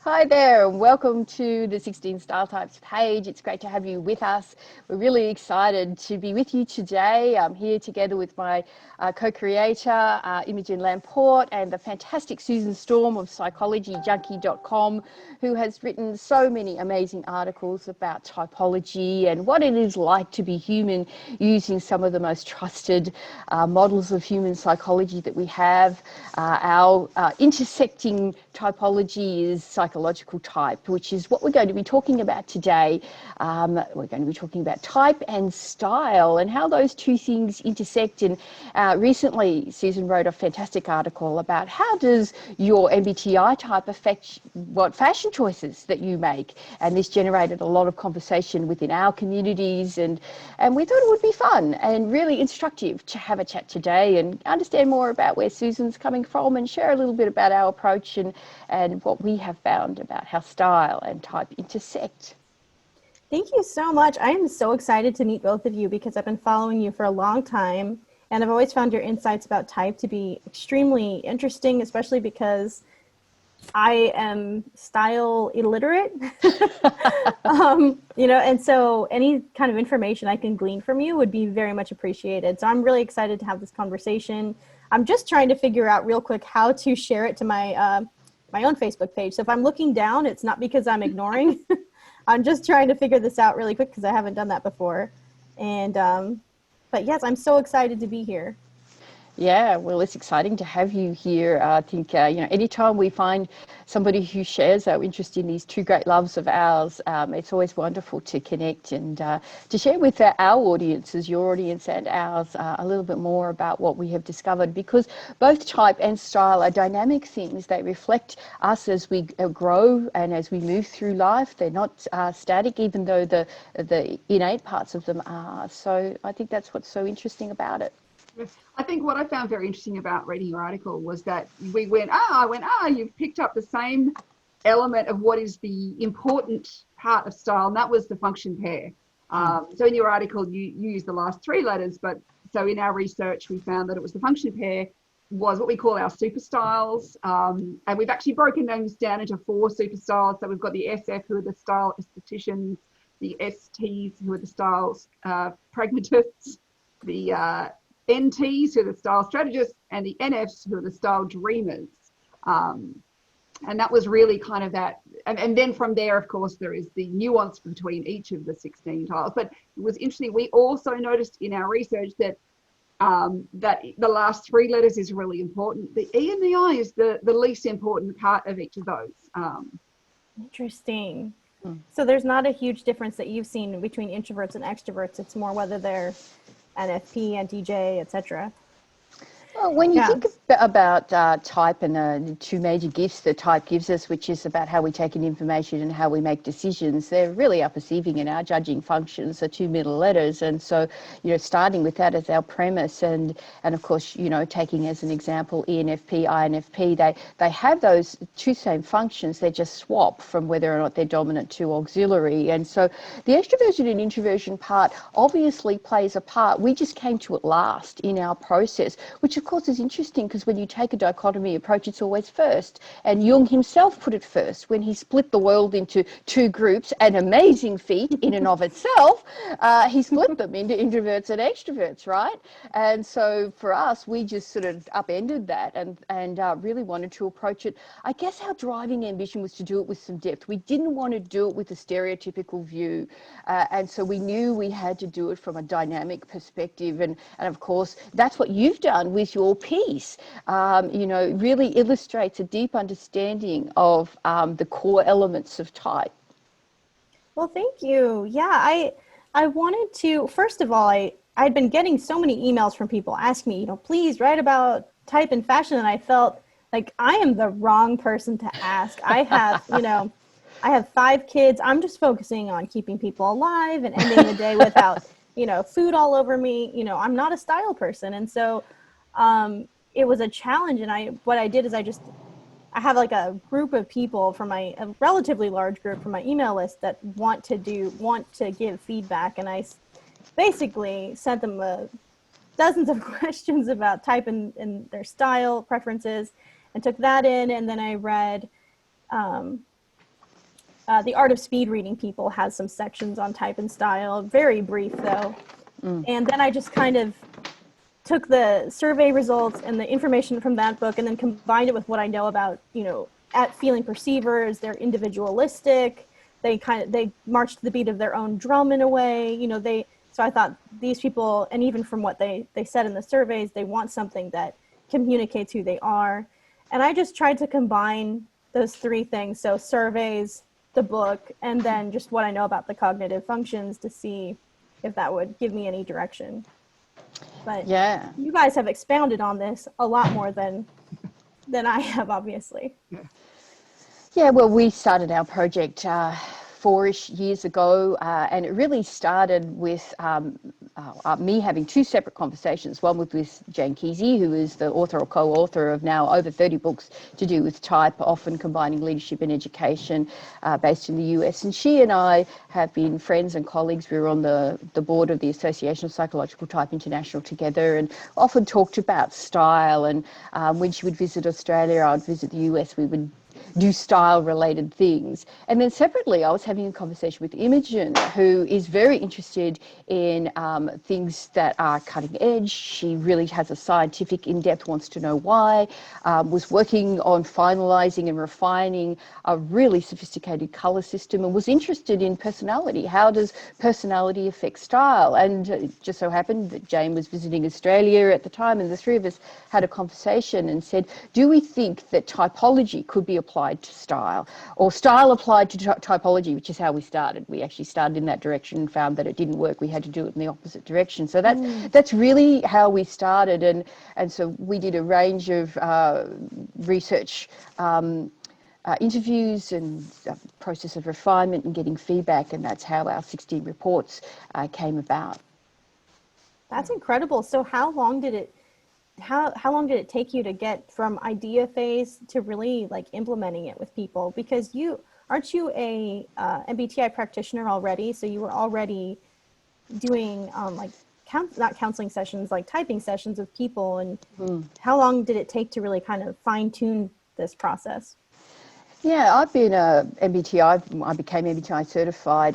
Hi there, and welcome to the 16 Style Types page. It's great to have you with us. We're really excited to be with you today. I'm here together with my co-creator, Imogen Lamport, and the fantastic Susan Storm of psychologyjunkie.com, who has written so many amazing articles about typology and what it is like to be human using some of the most trusted models of human psychology that we have. Our intersecting typology is psychological type, which is what we're going to be talking about today. We're going to be talking about type and style and how those two things intersect. And recently, Susan wrote a fantastic article about how does your MBTI type affect what fashion choices that you make. And this generated a lot of conversation within our communities. And we thought it would be fun and really instructive to have a chat today and understand more about where Susan's coming from and share a little bit about our approach and what we have found about how style and type intersect. Thank you so much. I am so excited to meet both of you because I've been following you for a long time, and I've always found your insights about type to be extremely interesting, especially because I am style illiterate. And so any kind of information I can glean from you would be very much appreciated. So I'm really excited to have this conversation. I'm just trying to figure out real quick how to share it to my own Facebook page. So if I'm looking down, it's not because I'm ignoring. I'm just trying to figure this out really quick because I haven't done that before. And but yes, I'm so excited to be here. Yeah, well, it's exciting to have you here. I think, anytime we find somebody who shares our interest in these two great loves of ours, it's always wonderful to connect and to share with our audiences, your audience and ours, a little bit more about what we have discovered, because both type and style are dynamic things. They reflect us as we grow and as we move through life. They're not static, even though the innate parts of them are. So I think that's what's so interesting about it. I think what I found very interesting about reading your article was that you've picked up the same element of what is the important part of style, and that was the function pair. So in your article, you use the last three letters, but so in our research, we found that it was the function pair was what we call our super styles. And we've actually broken those down into four super styles. So we've got the SF, who are the style estheticians, the STs, who are the styles pragmatists, the NTs, who are the style strategists, and the NFs, who are the style dreamers. And that was really kind of that. And then from there, of course, there is the nuance between each of the 16 tiles. But it was interesting. We also noticed in our research that that the last three letters is really important. The E and the I is the least important part of each of those. Interesting. So there's not a huge difference that you've seen between introverts and extroverts. It's more whether they're NFP, NTJ, etc. Well, when you think about type and the two major gifts that type gives us, which is about how we take in information and how we make decisions, they're really our perceiving and our judging functions, the two middle letters. And so, starting with that as our premise and of course, taking as an example ENFP, INFP, they have those two same functions. They just swap from whether or not they're dominant to auxiliary. And so the extroversion and introversion part obviously plays a part. We just came to it last in our process, which of course is interesting because when you take a dichotomy approach, it's always first. And Jung himself put it first when he split the world into two groups, an amazing feat in and of itself. He split them into introverts and extroverts, right? And so for us, we just sort of upended that and really wanted to approach it. I guess our driving ambition was to do it with some depth. We didn't want to do it with a stereotypical view. And so we knew we had to do it from a dynamic perspective. And of course, that's what you've done with your piece, really illustrates a deep understanding of the core elements of type. Well, thank you. Yeah, I wanted to, first of all, I'd been getting so many emails from people asking me, please write about type and fashion. And I felt like I am the wrong person to ask. I have, I have 5 kids. I'm just focusing on keeping people alive and ending the day without, food all over me. I'm not a style person. And so it was a challenge. And what I did is I have like a group of people from a relatively large group from my email list that want to give feedback. And I basically sent them dozens of questions about type and their style preferences and took that in. And then I read The Art of Speed Reading People has some sections on type and style, very brief though. And then I just kind of took the survey results and the information from that book and then combined it with what I know about, at feeling perceivers. They're individualistic. They march to the beat of their own drum in a way. So I thought these people, and even from what they said in the surveys, they want something that communicates who they are. And I just tried to combine those three things. So surveys, the book, and then just what I know about the cognitive functions to see if that would give me any direction. But Yeah. you guys have expounded on this a lot more than I have, obviously. Yeah, well, we started our project 4-ish years ago, and it really started with me having two separate conversations. One with Jane Kesey, who is the author or co-author of now over 30 books to do with type, often combining leadership and education, based in the US. And she and I have been friends and colleagues. We were on the board of the Association of Psychological Type International together, and often talked about style. And when she would visit Australia, I would visit the US, we would do style-related things. And then separately, I was having a conversation with Imogen, who is very interested in things that are cutting edge. She really has a scientific in-depth, wants to know why, was working on finalising and refining a really sophisticated colour system, and was interested in personality. How does personality affect style? And it just so happened that Jane was visiting Australia at the time, and the three of us had a conversation and said, do we think that typology could be applied to style, or style applied to typology, which is how we started. We actually started in that direction and found that it didn't work. We had to do it in the opposite direction. So that's really how we started, and so we did a range of research interviews and process of refinement and getting feedback, and that's how our 16 reports came about. That's incredible. So how long did it take you to get from idea phase to really like implementing it with people? Because aren't you a MBTI practitioner already? So you were already doing not counseling sessions, like typing sessions with people. And how long did it take to really kind of fine tune this process? Yeah, I've been MBTI. I became MBTI certified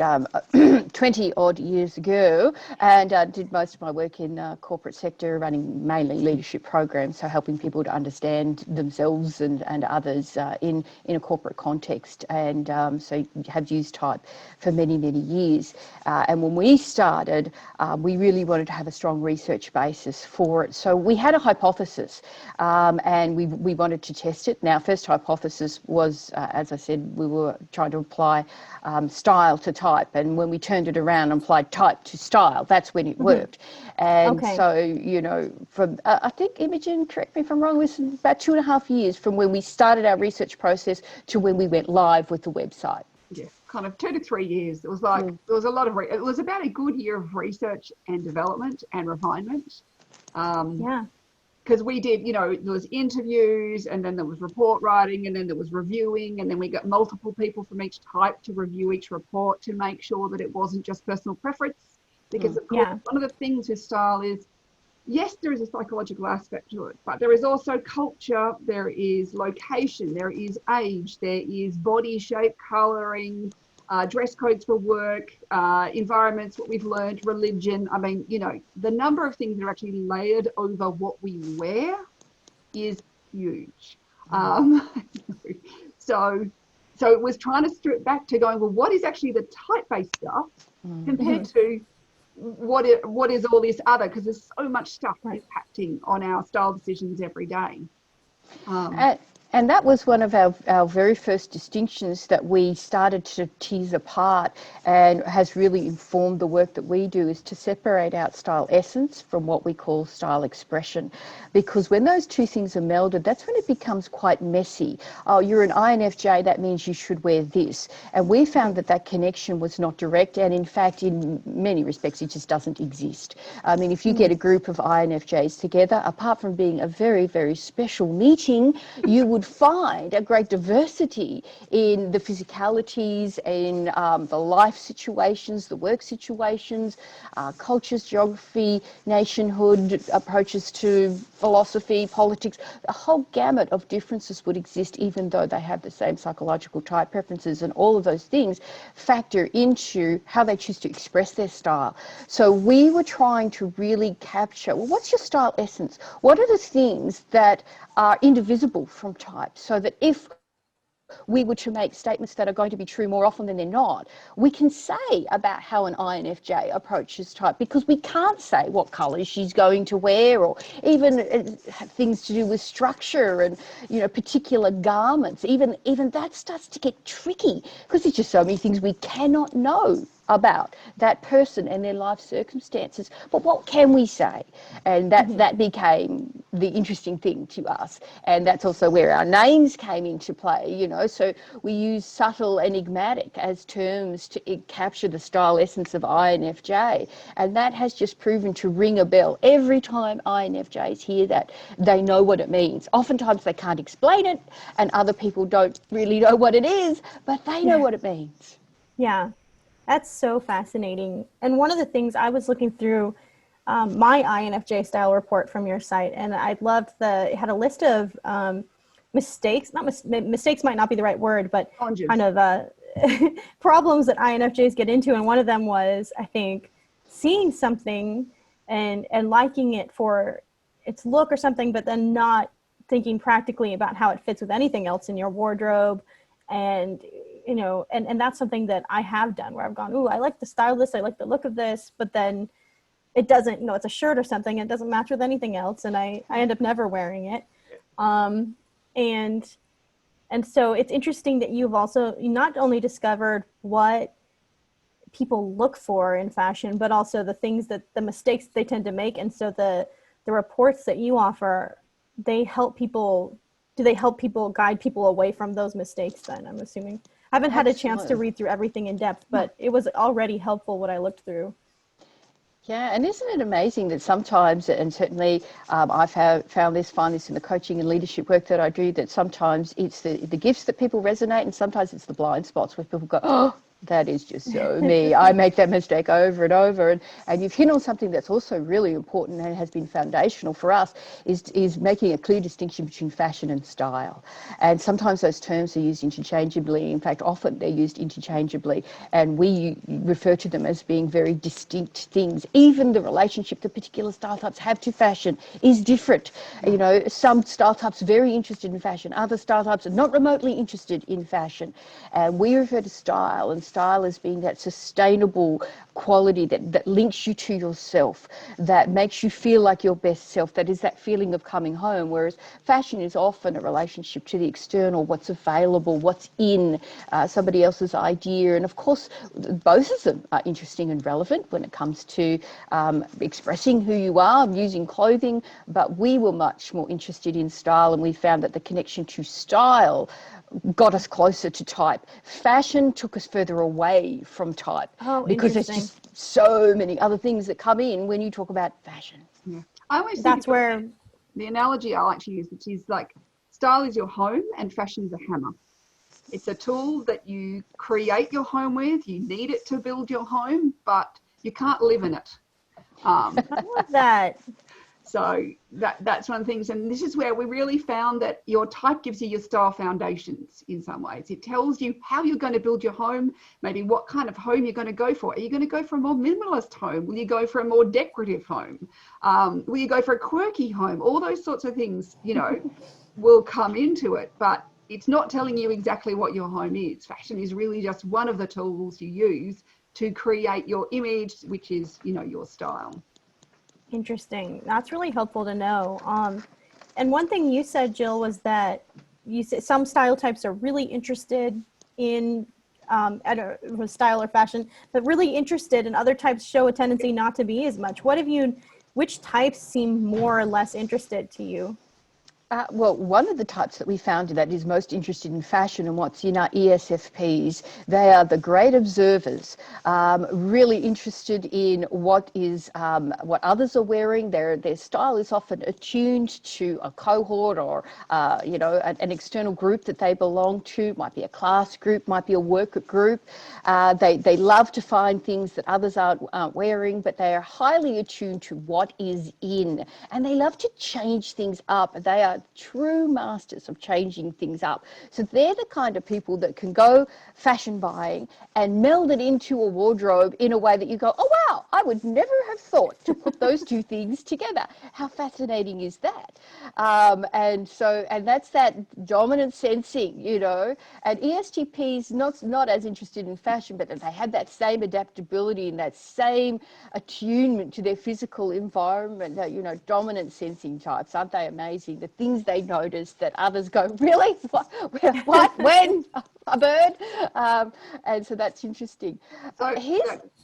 20 odd years ago, and did most of my work in corporate sector, running mainly leadership programs, so helping people to understand themselves and others in a corporate context. And so have used type for many, many years. And when we started, we really wanted to have a strong research basis for it. So we had a hypothesis, and we wanted to test it. Now, first hypothesis was, as I said, we were trying to apply style to type, and when we turned it around and applied type to style, that's when it worked. And so, from I think, Imogen, correct me if I'm wrong, it was about 2.5 years from when we started our research process to when we went live with the website. Yeah, kind of 2 to 3 years. It was like there was a lot of it was about a good year of research and development and refinement. Because we did, there was interviews, and then there was report writing, and then there was reviewing, and then we got multiple people from each type to review each report to make sure that it wasn't just personal preference. Because of course, one of the things with style is, yes, there is a psychological aspect to it, but there is also culture, there is location, there is age, there is body shape, colouring, dress codes for work, environments, what we've learned, religion. I mean, the number of things that are actually layered over what we wear is huge. So it was trying to strip back to going, well, what is actually the type-based stuff compared to what is all this other? Because there's so much stuff impacting on our style decisions every day. And that was one of our very first distinctions that we started to tease apart, and has really informed the work that we do, is to separate out style essence from what we call style expression. Because when those two things are melded, that's when it becomes quite messy. Oh, you're an INFJ, that means you should wear this. And we found that connection was not direct, and in fact, in many respects, it just doesn't exist. I mean, if you get a group of INFJs together, apart from being a very, very special meeting, you would would find a great diversity in the physicalities, in the life situations, the work situations, cultures, geography, nationhood, approaches to philosophy, politics. A whole gamut of differences would exist, even though they have the same psychological type preferences, and all of those things factor into how they choose to express their style. So we were trying to really capture, well, what's your style essence? What are the things that are indivisible from type, so that if we were to make statements that are going to be true more often than they're not, we can say about how an INFJ approaches type, because we can't say what colours she's going to wear, or even things to do with structure and, you know, particular garments. Even that starts to get tricky, because there's just so many things we cannot know about that person and their life circumstances. But what can we say? And that became the interesting thing to us. And that's also where our names came into play, you know. So we use subtle, enigmatic as terms to capture the style essence of INFJ. And that has just proven to ring a bell. Every time INFJs hear that, they know what it means. Oftentimes they can't explain it, and other people don't really know what it is, but they know what it means. Yeah. That's so fascinating. And one of the things I was looking through my INFJ style report from your site, and I loved it had a list of mistakes, mistakes might not be the right word, but kind of problems that INFJs get into. And one of them was, I think, seeing something and liking it for its look or something, but then not thinking practically about how it fits with anything else in your wardrobe. And you know, and that's something that I have done, where I've gone, ooh, I like the style of this, I like the look of this, but then it doesn't, you know, it's a shirt or something, it doesn't match with anything else, and I end up never wearing it. And so it's interesting that you not only discovered what people look for in fashion, but also the things that the mistakes they tend to make. And so the reports that you offer, they help people. Do they help people, guide people away from those mistakes then, I'm assuming? I haven't had a chance to read through everything in depth, but it was already helpful what I looked through. Yeah, and isn't it amazing that sometimes, and certainly I've find this in the coaching and leadership work that I do, that sometimes it's the gifts that people resonate, and sometimes it's the blind spots where people go, oh, that is just so me. I make that mistake over and over. And you've hit on something that's also really important and has been foundational for us, is making a clear distinction between fashion and style. And sometimes those terms are used interchangeably. In fact, often they're used interchangeably. And we refer to them as being very distinct things. Even the relationship that particular style types have to fashion is different. You know, some style types are very interested in fashion. Other style types are not remotely interested in fashion. And we refer to style as being that sustainable quality that links you to yourself, that makes you feel like your best self, that is that feeling of coming home. Whereas fashion is often a relationship to the external, what's available, what's in, somebody else's idea. And of course, both of them are interesting and relevant when it comes to expressing who you are, using clothing. But we were much more interested in style, and we found that the connection to style got us closer to type. Fashion took us further away from type, because there's just so many other things that come in when you talk about fashion. Yeah. I always that's where the analogy I like to use, which is like, style is your home and fashion is a hammer. It's a tool that you create your home with. You need it to build your home, but you can't live in it. I love that. So that's one of the things, and this is where we really found that your type gives you your style foundations in some ways. It tells you how you're going to build your home, maybe what kind of home you're going to go for. Are you going to go for a more minimalist home? Will you go for a more decorative home? Will you go for a quirky home? All those sorts of things, you know, will come into it, but it's not telling you exactly what your home is. Fashion is really just one of the tools you use to create your image, which is, you know, your style. Interesting. That's really helpful to know. And one thing you said, Jill, was that you said some style types are really interested in I don't know, style or fashion, but really interested, and other types show a tendency not to be as much. Which types seem more or less interested to you? Well, one of the types that we found that is most interested in fashion and what's in our ESFPs, they are the great observers, really interested in what others are wearing. Their style is often attuned to a cohort or, an external group that they belong to. Might be a class group, might be a work group. They love to find things that others aren't wearing, but they are highly attuned to what is in, and they love to change things up. They are true masters of changing things up. So they're the kind of people that can go fashion buying and meld it into a wardrobe in a way that you go, oh wow, I would never have thought to put those two things together. How fascinating is that? And that's that dominant sensing, and ESTPs not as interested in fashion, but they have that same adaptability and that same attunement to their physical environment, dominant sensing types. Aren't they amazing? The things they notice that others go, really? What? When? A bird? And so that's interesting. So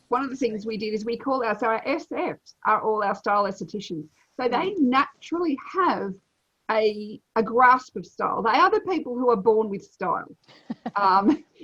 one of the things we did is we call our SFs are all our style estheticians. So they naturally have a grasp of style. They are the people who are born with style.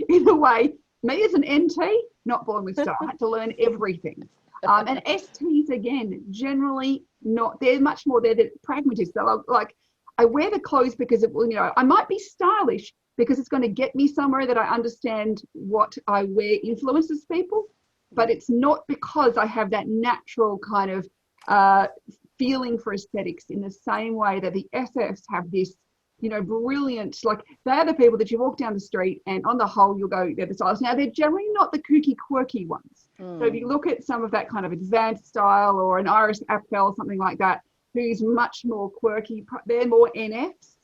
In a way, me as an NT, not born with style. I had to learn everything. And STs, again, generally not. They're much more, they're the pragmatists. They're like, I wear the clothes because I might be stylish because it's going to get me somewhere that I understand what I wear influences people, but it's not because I have that natural kind of feeling for aesthetics in the same way that the SFs have this, brilliant, like they're the people that you walk down the street and on the whole you'll go, they're the stylists. Now they're generally not the kooky, quirky ones. So if you look at some of that kind of advanced style or an Iris Apfel or something like that, who's much more quirky, they're more NFs.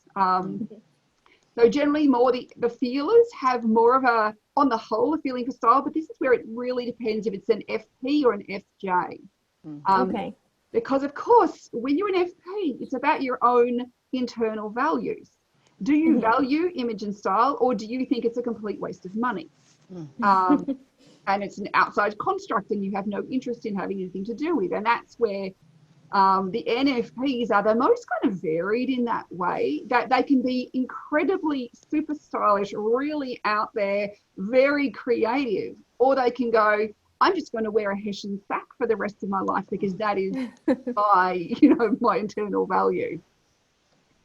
So generally more the feelers have more of a, on the whole, a feeling for style, but this is where it really depends if it's an FP or an FJ. Okay. Because of course, when you're an FP, it's about your own internal values. Do you value image and style, or do you think it's a complete waste of money? And it's an outside construct and you have no interest in having anything to do with. And that's where the NFPs are the most kind of varied in that way, that they can be incredibly super stylish, really out there, very creative, or they can go, I'm just going to wear a Hessian sack for the rest of my life because that is my internal value.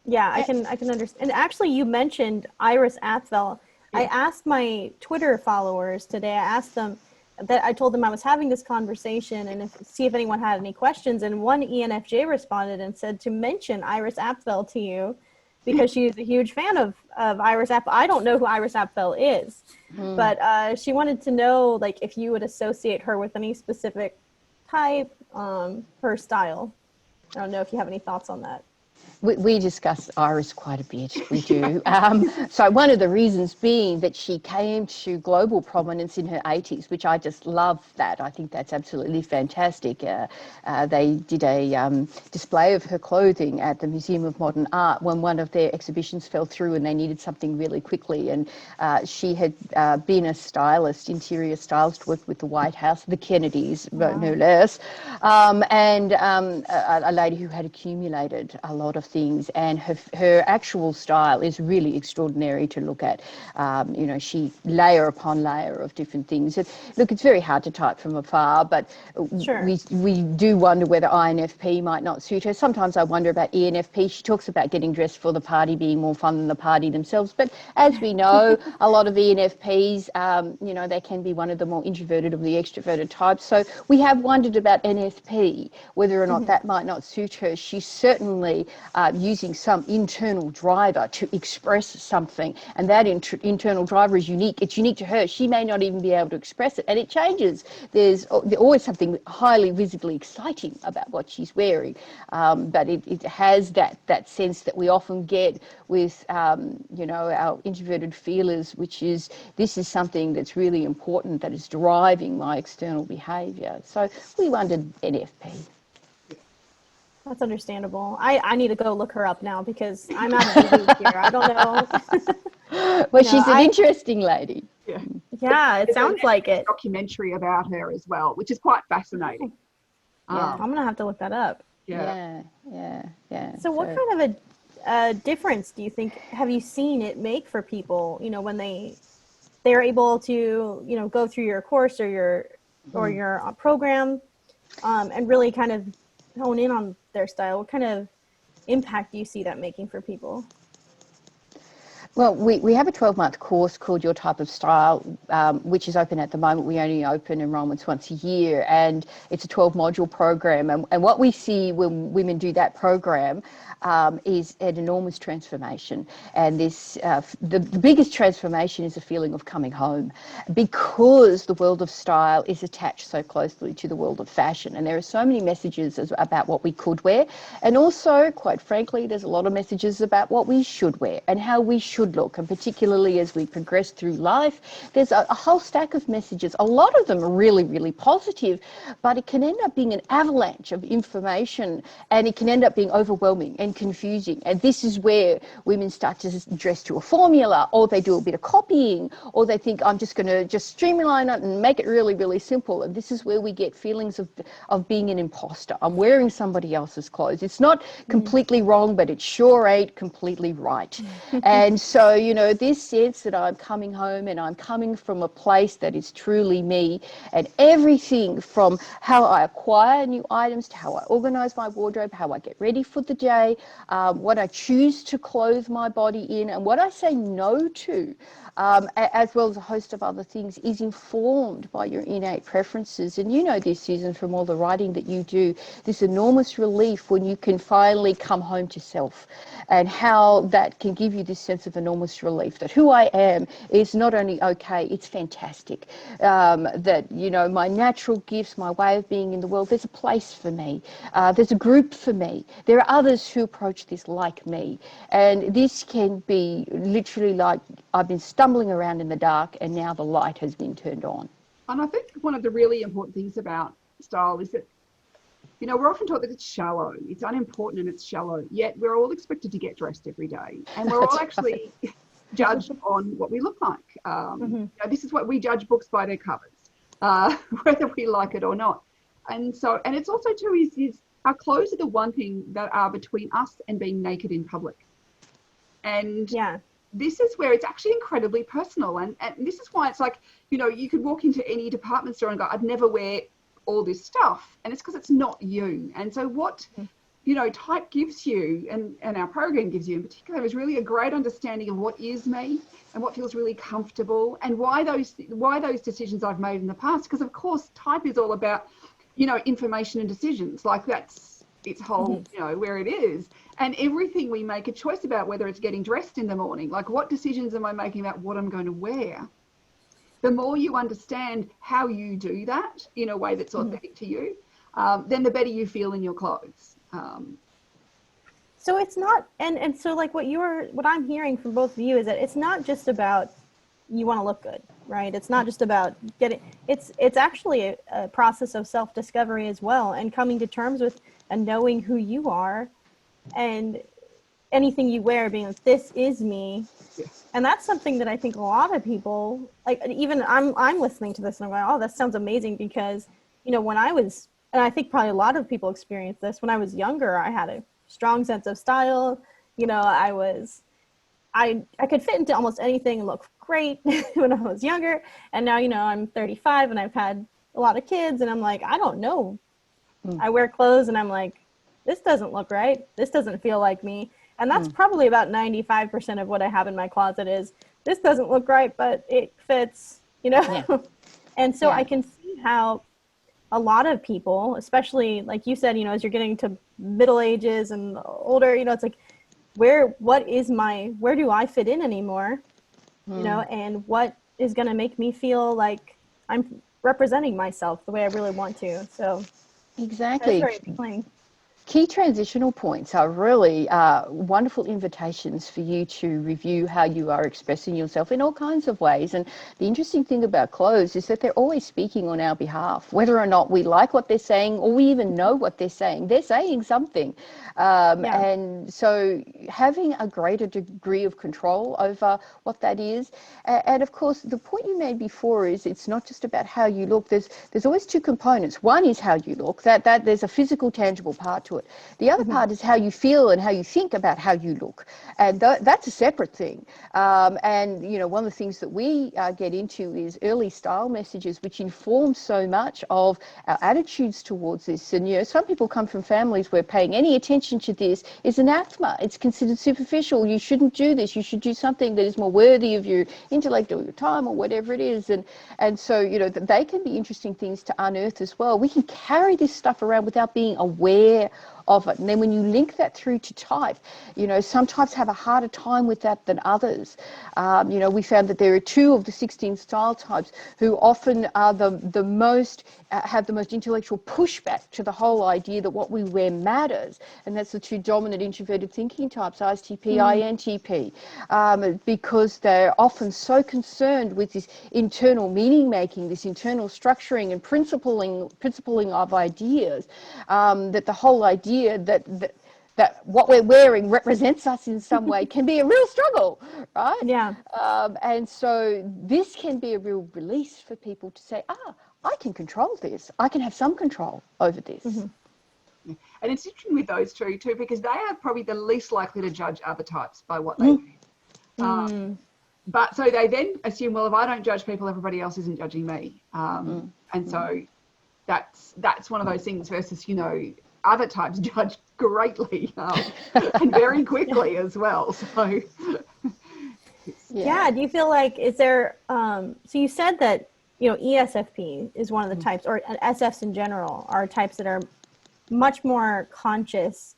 Yeah, I can understand. And actually, you mentioned Iris Apfel. Yeah. I asked my Twitter followers today, I told them I was having this conversation and see if anyone had any questions. And one ENFJ responded and said to mention Iris Apfel to you because she's a huge fan of Iris Apfel. I don't know who Iris Apfel is, but she wanted to know like if you would associate her with any specific type, her style. I don't know if you have any thoughts on that. We discuss Iris quite a bit, we do. So one of the reasons being that she came to global prominence in her 80s, which I just love that. I think that's absolutely fantastic. They did a display of her clothing at the Museum of Modern Art when one of their exhibitions fell through and they needed something really quickly. And she had been a stylist, interior stylist, worked with the White House, the Kennedys, no less, and a lady who had accumulated a lot of things, and her actual style is really extraordinary to look at. She layer upon layer of different things. Look, it's very hard to type from afar, but sure. we do wonder whether INFP might not suit her. Sometimes I wonder about ENFP. She talks about getting dressed for the party being more fun than the party themselves, but as we know, a lot of ENFPs, they can be one of the more introverted of the extroverted types. So we have wondered about NFP, whether or not that might not suit her. She's certainly using some internal driver to express something, and that internal driver is unique. It's unique to her. She may not even be able to express it, and it changes. There's always something highly visibly exciting about what she's wearing, but it has that sense that we often get with our introverted feelers, which is this is something that's really important that is driving my external behaviour. So we wondered NFP. That's understandable. I need to go look her up now because I'm out of the loop here. I don't know. Well, she's an interesting lady. Yeah, it sounds like it. Documentary about her as well, which is quite fascinating. I'm gonna have to look that up. Yeah. So what kind of difference do you think, have you seen it make for people, when they're able to, go through your course or your program, and really kind of hone in on their style? What kind of impact do you see that making for people? Well, we have a 12-month course called Your Type of Style, which is open at the moment. We only open enrollments once a year, and it's a 12-module program. And what we see when women do that program is an enormous transformation. And this, the biggest transformation is a feeling of coming home, because the world of style is attached so closely to the world of fashion. And there are so many messages about what we could wear. And also, quite frankly, there's a lot of messages about what we should wear and how we should look. And particularly as we progress through life, there's a whole stack of messages. A lot of them are really, really positive, but it can end up being an avalanche of information, and it can end up being overwhelming and confusing. And this is where women start to dress to a formula, or they do a bit of copying, or they think, I'm just going to just streamline it and make it really, really simple. And this is where we get feelings of being an imposter. I'm wearing somebody else's clothes. It's not completely wrong, but it sure ain't completely right. And so, this sense that I'm coming home and I'm coming from a place that is truly me, and everything from how I acquire new items to how I organize my wardrobe, how I get ready for the day, what I choose to clothe my body in, and what I say no to, as well as a host of other things, is informed by your innate preferences. And you know this, Susan, from all the writing that you do, this enormous relief when you can finally come home to self, and how that can give you this sense of enormous relief that who I am is not only okay, it's fantastic. That, my natural gifts, my way of being in the world, there's a place for me. There's a group for me. There are others who approach this like me. And this can be literally like I've been stumbling around in the dark and now the light has been turned on. And I think one of the really important things about style is that, we're often taught that it's shallow, it's unimportant and it's shallow, yet we're all expected to get dressed every day. And we're all actually judged on what we look like. This is what we judge books by their covers, whether we like it or not. And it's also too, is our clothes are the one thing that are between us and being naked in public. And this is where it's actually incredibly personal. And this is why it's like, you could walk into any department store and go, I'd never wear all this stuff. And it's because it's not you. And so what, type gives you, and our program gives you in particular, is really a great understanding of what is me and what feels really comfortable, and why those decisions I've made in the past. Because of course, type is all about, information and decisions. Like that's its whole, where it is. And everything we make a choice about, whether it's getting dressed in the morning, like what decisions am I making about what I'm going to wear? The more you understand how you do that in a way that's authentic to you, then the better you feel in your clothes. So it's not, and so like what I'm hearing from both of you is that it's not just about you want to look good, right? It's not just about it's actually a process of self-discovery as well, and coming to terms with and knowing who you are, and anything you wear being like, this is me. Yes. And that's something that I think a lot of people, like, even I'm listening to this and I'm going, oh, that sounds amazing, because, when I was, and I think probably a lot of people experience this, when I was younger, I had a strong sense of style. I could fit into almost anything and look great when I was younger. And now, I'm 35 and I've had a lot of kids, and I'm like, I don't know. I wear clothes and I'm like, this doesn't look right. This doesn't feel like me. And that's probably about 95% of what I have in my closet is, this doesn't look right, but it fits, Yeah. And so I can see how a lot of people, especially like you said, as you're getting to middle ages and older, it's like, where do I fit in anymore? And what is going to make me feel like I'm representing myself the way I really want to. So exactly. That's very appealing. Key transitional points are really wonderful invitations for you to review how you are expressing yourself in all kinds of ways. And the interesting thing about clothes is that they're always speaking on our behalf, whether or not we like what they're saying or we even know what they're saying something. And so having a greater degree of control over what that is. And of course, the point you made before is it's not just about how you look. There's always two components. One is how you look, that there's a physical, tangible part to to it. The other part is how you feel and how you think about how you look, and that's a separate thing. And one of the things that we get into is early style messages, which inform so much of our attitudes towards this. And some people come from families where paying any attention to this is anathema. It's considered superficial. You shouldn't do this. You should do something that is more worthy of your intellect or your time or whatever it is. And so they can be interesting things to unearth as well. We can carry this stuff around without being aware of it. And then when you link that through to type, some types have a harder time with that than others. We found that there are 2 of the 16 style types who often are the most, have the most intellectual pushback to the whole idea that what we wear matters. And that's the 2 dominant introverted thinking types, ISTP, INTP, because they're often so concerned with this internal meaning making, this internal structuring and principling of ideas, that the whole idea that what we're wearing represents us in some way can be a real struggle, right? Yeah. And so this can be a real release for people to say, I can control this. I can have some control over this. Mm-hmm. And it's interesting with those 2 too, because they are probably the least likely to judge other types by what they do. But so they then assume, well, if I don't judge people, everybody else isn't judging me. And so that's one of those things versus, other types judge greatly and very quickly as well. So, do you feel like, is there, so you said that, ESFP is one of the types, or SFs in general are types that are much more conscious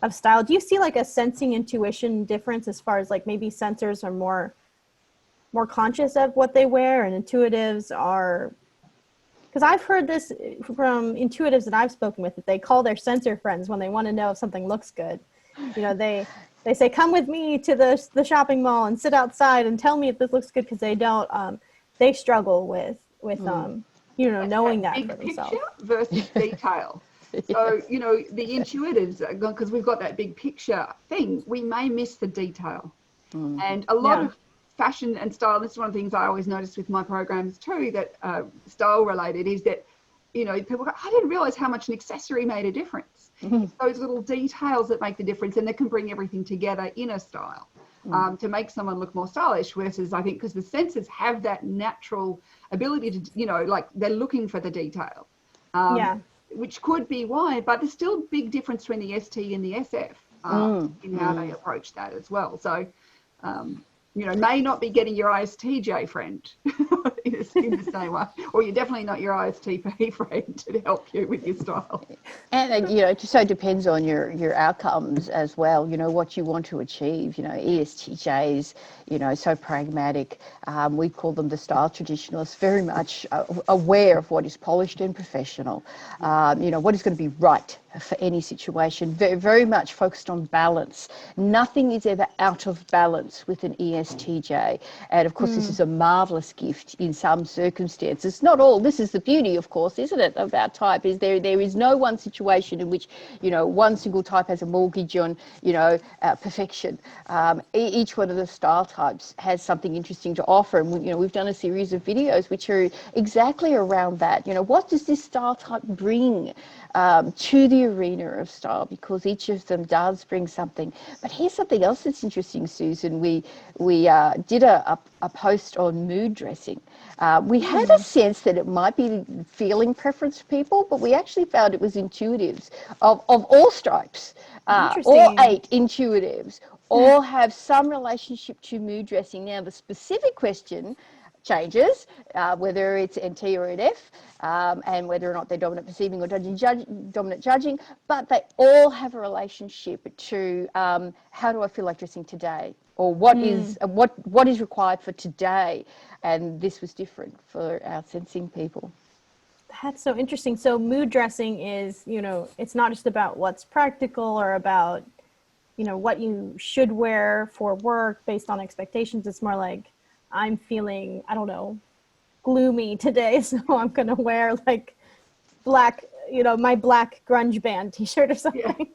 of style. Do you see like a sensing intuition difference as far as like maybe sensors are more conscious of what they wear and intuitives are? Because I've heard this from intuitives that I've spoken with, that they call their sensor friends when they want to know if something looks good. They say, come with me to the shopping mall and sit outside and tell me if this looks good, because they don't, they struggle with knowing that for themselves. Picture versus detail. So, the intuitives, because we've got that big picture thing, we may miss the detail. And a lot of fashion and style, this is one of the things I always notice with my programs too, that style related, is that people go, I didn't realize how much an accessory made a difference. It's those little details that make the difference, and that can bring everything together in a style to make someone look more stylish. Versus, I think, because the senses have that natural ability to, like they're looking for the detail, which could be why, but there's still a big difference between the ST and the SF in how they approach that as well. So may not be getting your ISTJ friend in the same way, or you're definitely not your ISTP friend to help you with your style. And it just so depends on your outcomes as well. What you want to achieve. ESTJs, so pragmatic. We call them the style traditionalists, very much aware of what is polished and professional. What is going to be right for any situation. Very, very much focused on balance. Nothing is ever out of balance with an ESTJ. And of course, this is a marvelous gift in some circumstances. Not all. This is the beauty, of course, isn't it, about type, is there is no one situation in which, one single type has a mortgage on, perfection. Each one of the style types has something interesting to offer. And, we've done a series of videos which are exactly around that. What does this style type bring to the arena of style, because each of them does bring something. But here's something else that's interesting, Susan. We did a post on mood dressing. We had a sense that it might be feeling preference for people, but we actually found it was intuitives of all stripes, all 8 intuitives, all have some relationship to mood dressing. Now, the specific question changes, whether it's NT or an F, and whether or not they're dominant perceiving or dominant judging, but they all have a relationship to how do I feel like dressing today, or what is required for today, and this was different for our sensing people. That's so interesting. So mood dressing is, it's not just about what's practical or about, what you should wear for work based on expectations. It's more like, I'm feeling, I don't know, gloomy today, so I'm going to wear like black, my black grunge band t-shirt or something.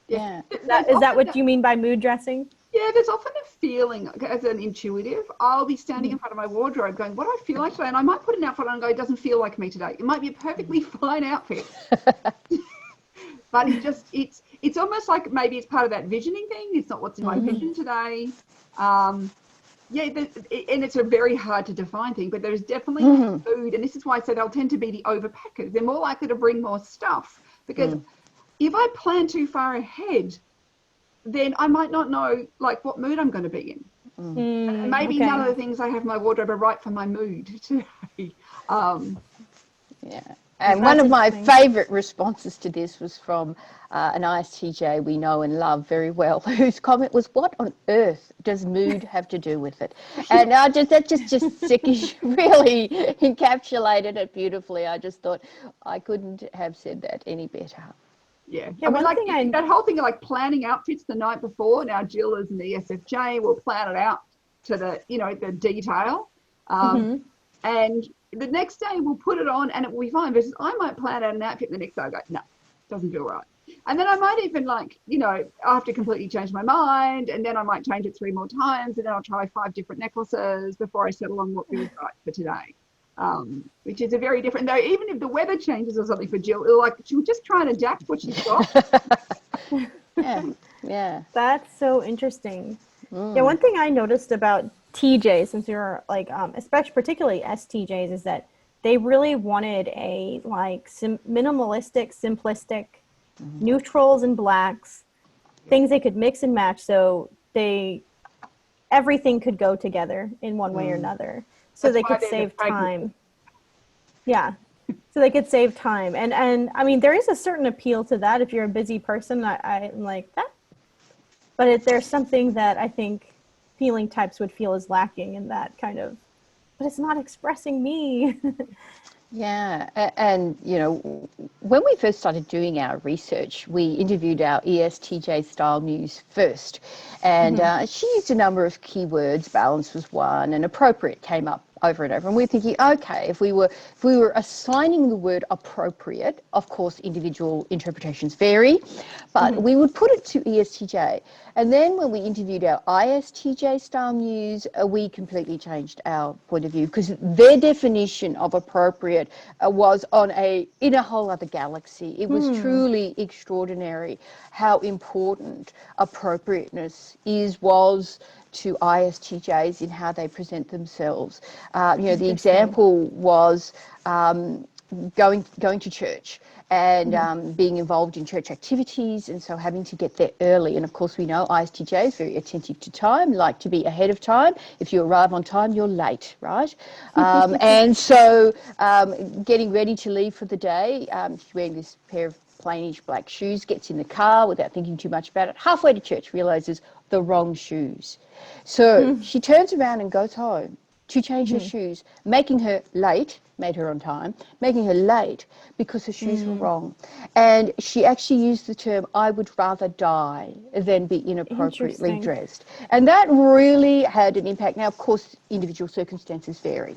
Yeah. Is that what you mean by mood dressing? Yeah, there's often a feeling, as an intuitive, I'll be standing in front of my wardrobe going, what do I feel like today? And I might put an outfit on and go, it doesn't feel like me today. It might be a perfectly fine outfit. But it's almost like maybe it's part of that visioning thing. It's not what's in my vision today. Yeah, and it's a very hard to define thing, but there's definitely food, and this is why I said they'll tend to be the overpackers. They're more likely to bring more stuff, because if I plan too far ahead, then I might not know like what mood I'm going to be in. And maybe none of the things I have in my wardrobe are right for my mood today. Yeah. And one of my favourite responses to this was from an ISTJ we know and love very well, whose comment was, "What on earth does mood have to do with it?" And that just really encapsulated it beautifully. I just thought I couldn't have said that any better. Yeah, I mean, like that whole thing of like planning outfits the night before. Now, Jill as an ESFJ will plan it out to the detail. And the next day we'll put it on and it will be fine. Versus I might plan out an outfit and the next day I go, no, doesn't feel right. And then I might even I have to completely change my mind, and then I might change it 3 more times, and then I'll try 5 different necklaces before I settle on what feels right for today. Which is a very different, though, even if the weather changes or something for Jill, she'll just try and adapt what she's got. Yeah. That's so interesting. Yeah, one thing I noticed about TJs, since you're especially particularly STJs, is that they really wanted a minimalistic, simplistic, neutrals and blacks, things they could mix and match, so everything could go together in one way or another, so they could save time. Yeah, so they could save time, and I mean there is a certain appeal to that if you're a busy person. I'm like that, but there's something that I think feeling types would feel is lacking in that kind of, but it's not expressing me. Yeah, and when we first started doing our research, we interviewed our ESTJ style muse first, and she used a number of keywords. Balance was one, and appropriate came up over and over. And we're thinking, okay, if we were assigning the word appropriate, of course, individual interpretations vary, but we would put it to ESTJ. And then when we interviewed our ISTJ style muse, we completely changed our point of view, because their definition of appropriate was in a whole other galaxy. It was truly extraordinary how important appropriateness was to ISTJs in how they present themselves. The example was going to church and being involved in church activities, and so having to get there early. And of course we know ISTJs very attentive to time, like to be ahead of time. If you arrive on time, you're late, right? And so getting ready to leave for the day, she's wearing this pair of plainish black shoes, gets in the car without thinking too much about it. Halfway to church, realizes the wrong shoes. So she turns around and goes home to change her shoes, making her late, made her on time, making her late because her shoes were wrong. And she actually used the term, "I would rather die than be inappropriately dressed." And that really had an impact. Now, of course, individual circumstances vary,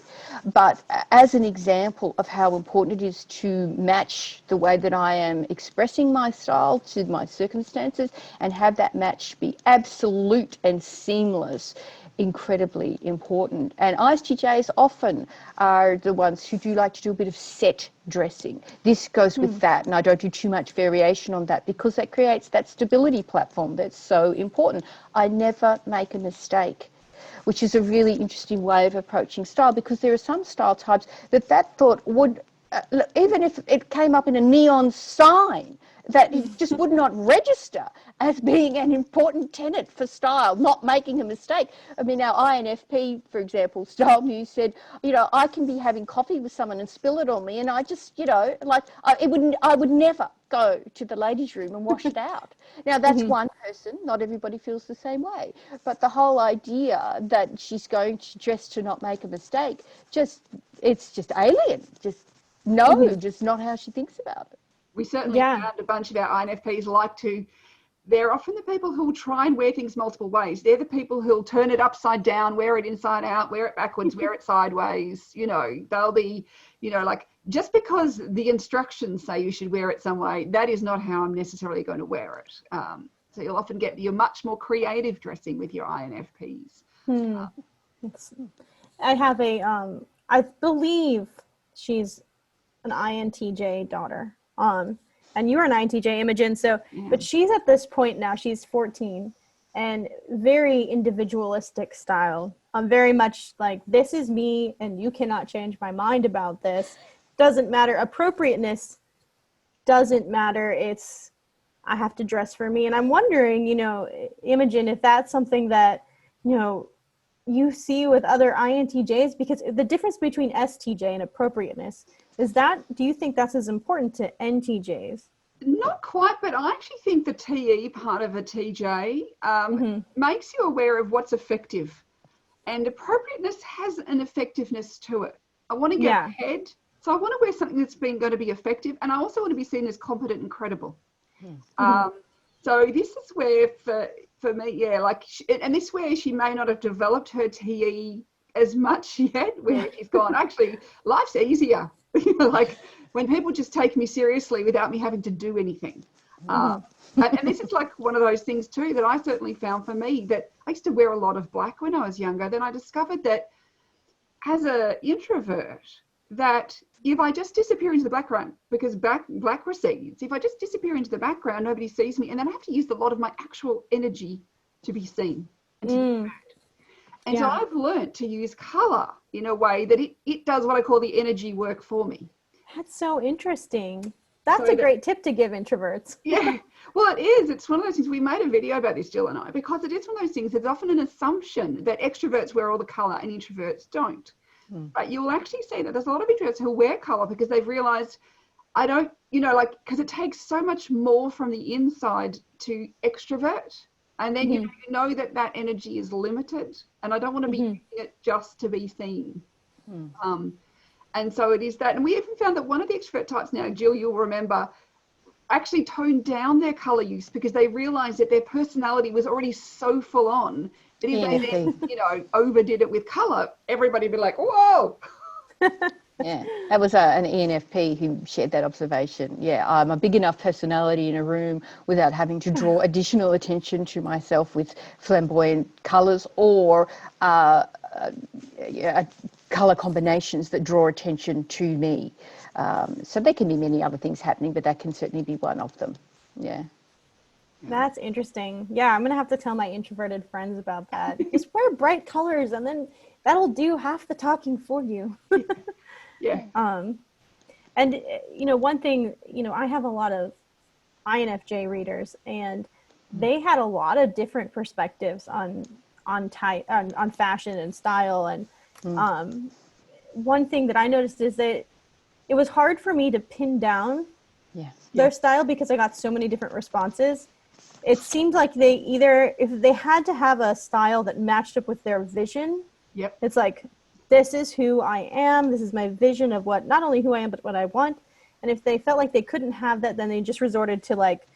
but as an example of how important it is to match the way that I am expressing my style to my circumstances and have that match be absolute and seamless, incredibly important. And ISTJs often are the ones who do like to do a bit of set dressing. This goes with that, and I don't do too much variation on that because that creates that stability platform that's so important. I never make a mistake, which is a really interesting way of approaching style, because there are some style types that thought would, even if it came up in a neon sign, that it just would not register as being an important tenet for style, not making a mistake. I mean, our INFP, for example, style muse said, I can be having coffee with someone and spill it on me, and I just, I would never go to the ladies' room and wash it out. Now, that's one person. Not everybody feels the same way. But the whole idea that she's going to dress to not make a mistake, it's just alien. Just not how she thinks about it. We certainly found a bunch of our INFPs they're often the people who'll try and wear things multiple ways. They're the people who'll turn it upside down, wear it inside out, wear it backwards, wear it sideways. They'll be, just because the instructions say you should wear it some way, that is not how I'm necessarily going to wear it. So you'll often get your much more creative dressing with your INFPs. I have I believe she's an INTJ daughter. and you are an INTJ, Imogen. So, but she's at this point now, she's 14 and very individualistic style. I'm very much like, this is me and you cannot change my mind about this. Doesn't matter. Appropriateness doesn't matter. It's, I have to dress for me. And I'm wondering, Imogen, if that's something that, you see with other INTJs, because the difference between STJ and appropriateness is that, do you think that's as important to NTJs? Not quite, but I actually think the TE part of a TJ makes you aware of what's effective, and appropriateness has an effectiveness to it. I want to get ahead, so I want to wear something that's going to be effective, and I also want to be seen as competent and credible. So this is where for me, and this is where she may not have developed her TE as much yet, where she's gone, actually, life's easier. Like when people just take me seriously without me having to do anything. And this is like one of those things too that I certainly found for me, that I used to wear a lot of black when I was younger. Then I discovered that as an introvert, that if I just disappear into the background, because black recedes, if I just disappear into the background, nobody sees me, and then I have to use a lot of my actual energy to be seen and to be heard. And so I've learned to use colour in a way that it does what I call the energy work for me. That's so interesting. That's a great tip to give introverts. Yeah, well, it is. It's one of those things. We made a video about this, Jill and I, because it is one of those things. There's often an assumption that extroverts wear all the colour and introverts don't. But you'll actually see that there's a lot of introverts who wear colour because they've realised, I don't, because it takes so much more from the inside to extrovert. And then you know that energy is limited, and I don't want to be using it just to be seen. And so it is that. And we even found that one of the extrovert types now, Jill, you'll remember, actually toned down their colour use because they realised that their personality was already so full on that if they then, overdid it with colour, everybody would be like, whoa. Yeah, that was an ENFP who shared that observation. Yeah, I'm a big enough personality in a room without having to draw additional attention to myself with flamboyant colours or colour combinations that draw attention to me. So there can be many other things happening, but that can certainly be one of them. Yeah. That's interesting. Yeah, I'm going to have to tell my introverted friends about that. Just wear bright colors and then that'll do half the talking for you. Yeah. And one thing, I have a lot of INFJ readers, and they had a lot of different perspectives on fashion and style. And one thing that I noticed is that it was hard for me to pin down their style because I got so many different responses. It seemed like if they had to have a style that matched up with their vision, it's like, this is who I am. This is my vision of not only who I am, but what I want. And if they felt like they couldn't have that, then they just resorted to like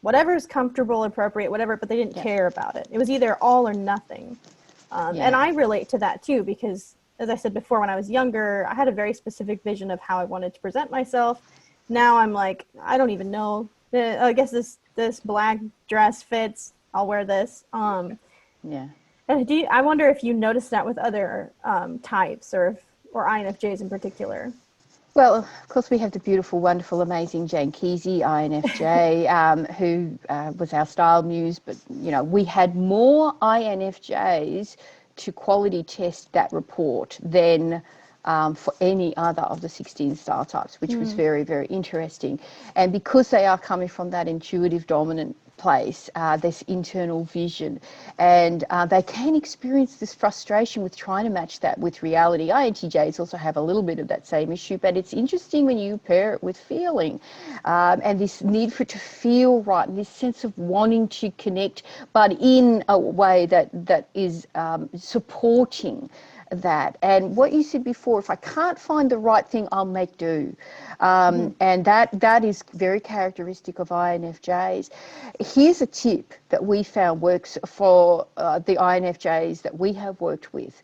whatever's comfortable, appropriate, whatever, but they didn't care about it. It was either all or nothing. And I relate to that too, because as I said before, when I was younger, I had a very specific vision of how I wanted to present myself. Now I'm like, I don't even know. I guess this black dress fits. I'll wear this. And I wonder if you noticed that with other types or INFJs in particular. Well, of course, we have the beautiful, wonderful, amazing Jane Kesey, INFJ, who was our style muse. But, we had more INFJs to quality test that report than for any other of the 16 style types, which was very, very interesting. And because they are coming from that intuitive dominant place, this internal vision, and they can experience this frustration with trying to match that with reality. INTJs also have a little bit of that same issue, but it's interesting when you pair it with feeling, and this need for it to feel right, and this sense of wanting to connect, but in a way that is supporting that. And what you said before, if I can't find the right thing, I'll make do. And that is very characteristic of INFJs. Here's a tip that we found works for the INFJs that we have worked with.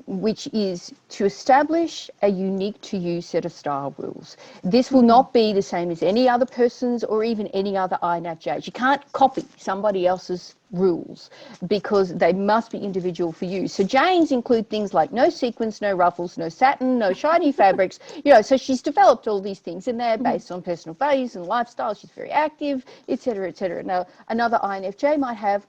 which is to establish a unique to you set of style rules. This will not be the same as any other person's or even any other INFJs. You can't copy somebody else's rules because they must be individual for you. So Jane's include things like no sequins, no ruffles, no satin, no shiny fabrics, so she's developed all these things and they're based on personal values and lifestyle. She's very active, etc., etc. Now, another INFJ might have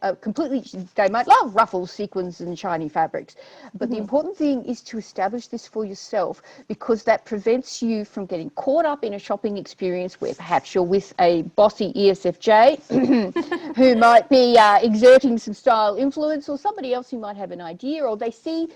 they might love ruffles, sequins and shiny fabrics. But the important thing is to establish this for yourself, because that prevents you from getting caught up in a shopping experience where perhaps you're with a bossy ESFJ who might be exerting some style influence, or somebody else who might have an idea, or they see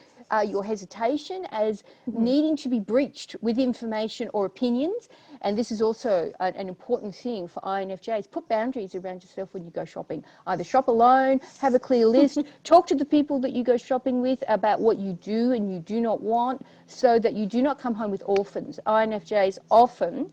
your hesitation as needing to be breached with information or opinions. And this is also an important thing for INFJs. Put boundaries around yourself when you go shopping. Either shop alone, have a clear list, talk to the people that you go shopping with about what you do and you do not want, so that you do not come home with orphans. INFJs often,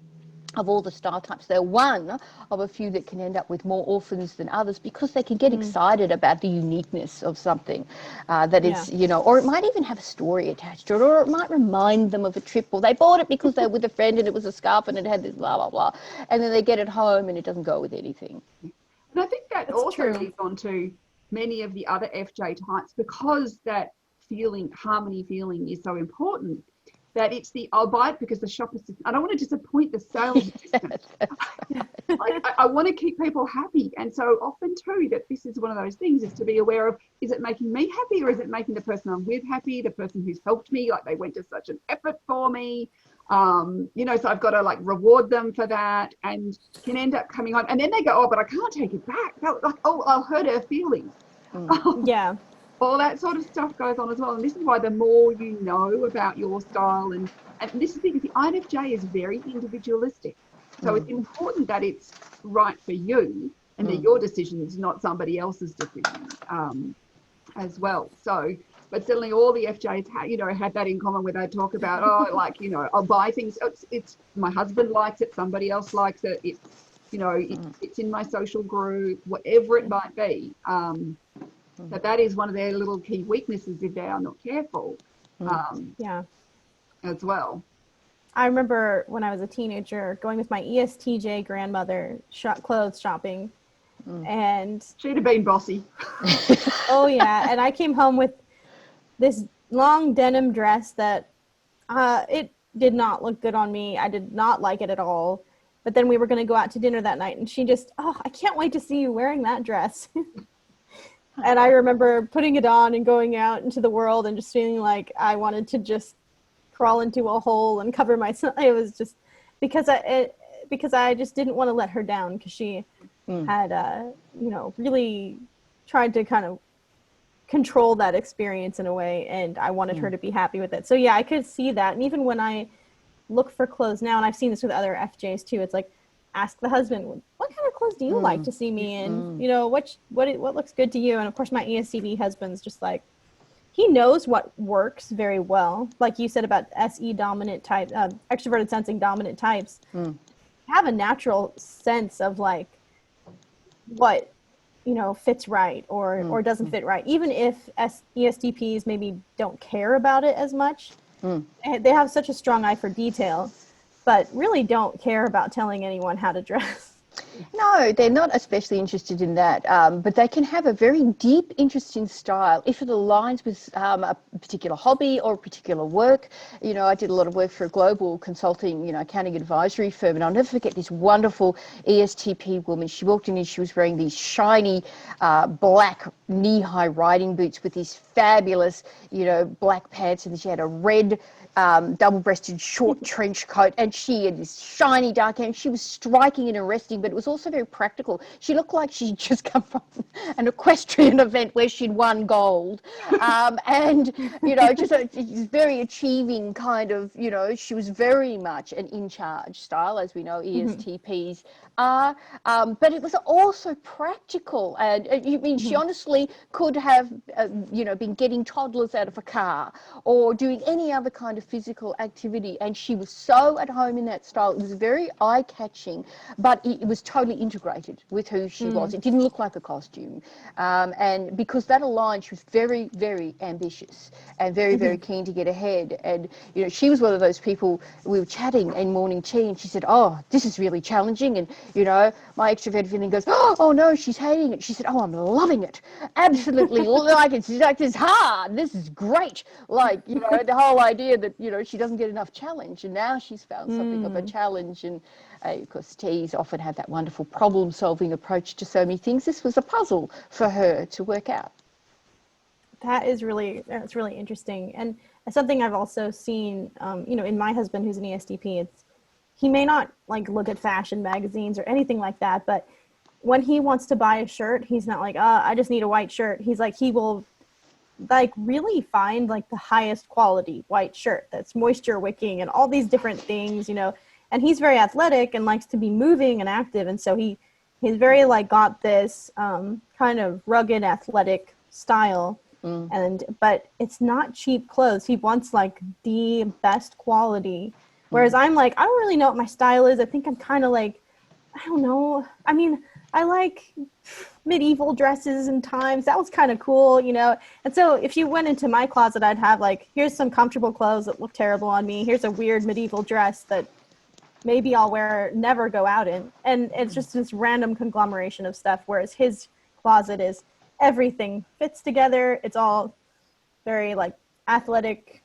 of all the style types, they're one of a few that can end up with more orphans than others, because they can get excited about the uniqueness of something that is, or it might even have a story attached to it, or it might remind them of a trip, or they bought it because they were with a friend and it was a scarf and it had this blah, blah, blah. And then they get it home and it doesn't go with anything. And I think that also leads on to many of the other FJ types, because that harmony feeling is so important, that it's I'll buy it because the shop assistant, I don't want to disappoint the sales assistant. I want to keep people happy. And so often too, that this is one of those things, is to be aware of, is it making me happy, or is it making the person I'm with happy, the person who's helped me, like they went to such an effort for me. So I've got to reward them for that, and can end up coming on. And then they go, oh, but I can't take it back. I'll hurt her feelings. Yeah. All that sort of stuff goes on as well. And this is why the more you know about your style, and this is the thing, the INFJ is very individualistic. So it's important that it's right for you, and that your decision is not somebody else's decision as well. So, but certainly all the FJs had that in common, where they talk about, I'll buy things. It's my husband likes it, somebody else likes it. It's in my social group, whatever it might be. But that is one of their little key weaknesses if they are not careful. As well. I remember when I was a teenager going with my ESTJ grandmother clothes shopping, and she'd have been bossy. Oh yeah, and I came home with this long denim dress that it did not look good on me. I did not like it at all. But then we were going to go out to dinner that night, and she just, I can't wait to see you wearing that dress. And I remember putting it on and going out into the world and just feeling like I wanted to just crawl into a hole and cover myself. It was just because I just didn't want to let her down, because she had, really tried to kind of control that experience in a way, and I wanted her to be happy with it. So yeah, I could see that. And even when I look for clothes now, and I've seen this with other FJs too, it's like, ask the husband, what kind of clothes do you like to see me in? What looks good to you? And of course, my ESTP husband's just like, he knows what works very well. Like you said about SE dominant type, extroverted sensing dominant types, have a natural sense of what fits right or doesn't fit right. Even if ESTPs maybe don't care about it as much, they have such a strong eye for detail, but really don't care about telling anyone how to dress. No, they're not especially interested in that, but they can have a very deep interest in style if it aligns with a particular hobby or a particular work. I did a lot of work for a global consulting, accounting advisory firm, and I'll never forget this wonderful ESTP woman. She walked in and she was wearing these shiny black knee-high riding boots with these fabulous, black pants, and she had a red double-breasted short trench coat, and she had this shiny dark hair, and she was striking and arresting, but it was also very practical. She looked like she'd just come from an equestrian event where she'd won gold, and just a very achieving kind of, she was very much an in-charge style, as we know ESTPs are, but it was also practical, and she honestly could have been getting toddlers out of a car or doing any other kind of physical activity, and she was so at home in that style. It was very eye-catching, but it was totally integrated with who she was. It didn't look like a costume. And because that aligned, she was very, very ambitious and very, very keen to get ahead. And, you know, she was one of those people, we were chatting in morning tea, and she said, oh, this is really challenging. And, you know, my extroverted feeling goes, oh no, she's hating it. She said, oh, I'm loving it. Absolutely. Like, it's hard. This is great. Like, you know, the whole idea that, you know, she doesn't get enough challenge. And now she's found something of a challenge. And of course, T's often have that wonderful problem-solving approach to so many things. This was a puzzle for her to work out. That's really interesting. And something I've also seen, you know, in my husband, who's an ESTP, he may not like look at fashion magazines or anything like that, but when he wants to buy a shirt, he's not like, I just need a white shirt. He's like, he will like really find like the highest quality white shirt that's moisture wicking and all these different things, you know. And he's very athletic and likes to be moving and active, and so he's very like got this kind of rugged athletic style. But it's not cheap clothes. He wants like the best quality, whereas I'm like, I don't really know what my style is. I think I'm kind of like, I don't know. I mean, I like medieval dresses and times. That was kind of cool, you know. And so if you went into my closet, I'd have like, here's some comfortable clothes that look terrible on me. Here's a weird medieval dress that maybe I'll never go out in. And it's just this random conglomeration of stuff, whereas his closet is everything fits together. It's all very like athletic,